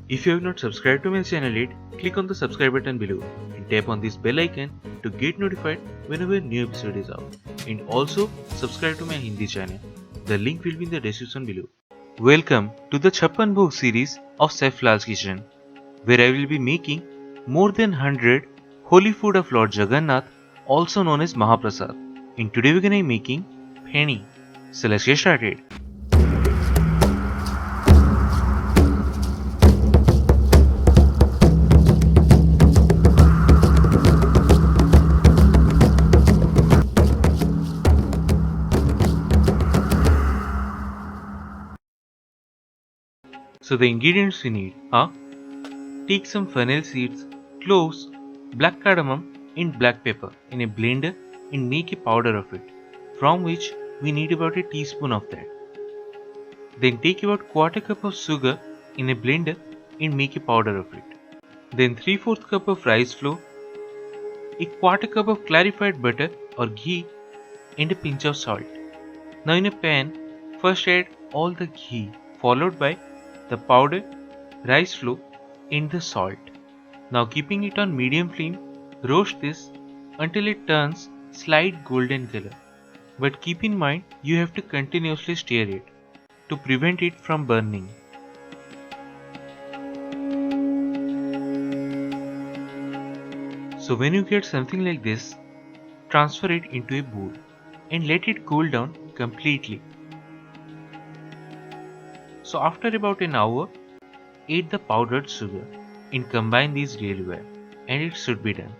If you have not subscribed to my channel yet, click on the subscribe button below and tap on this bell icon to get notified whenever a new episode is out. And also subscribe to my Hindi channel. The link will be in the description below. Welcome to the CHAPPAN BHOG series of Chef Lall's kitchen, where I will be making more than 100 holy food of Lord Jagannath, also known as Mahaprasad. And today we're gonna be making Pheni. So let's get started. So the ingredients we need are: take some fennel seeds, cloves, black cardamom and black pepper in a blender and make a powder of it, from which we need about a teaspoon of that. Then take about quarter cup of sugar in a blender and make a powder of it. Then 3/4 cup of rice flour, a quarter cup of clarified butter or ghee and a pinch of salt. Now in a pan, first add all the ghee followed by the powder, rice flour and the salt. Now keeping it on medium flame, roast this until it turns slight golden color. But keep in mind you have to continuously stir it to prevent it from burning. So when you get something like this, transfer it into a bowl and let it cool down completely. So after about an hour, add the powdered sugar and combine these really well, and it should be done.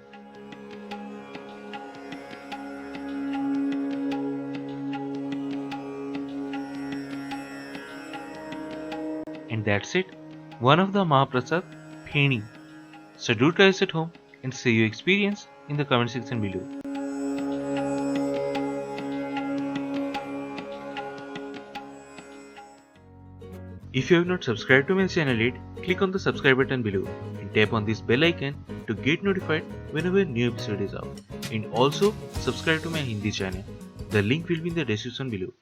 And that's it, one of the Mahaprasad Pheni. So do try this at home and share your experience in the comment section below. If you have not subscribed to my channel yet, click on the subscribe button below and tap on this bell icon to get notified whenever a new episode is out. And also subscribe to my Hindi channel. The link will be in the description below.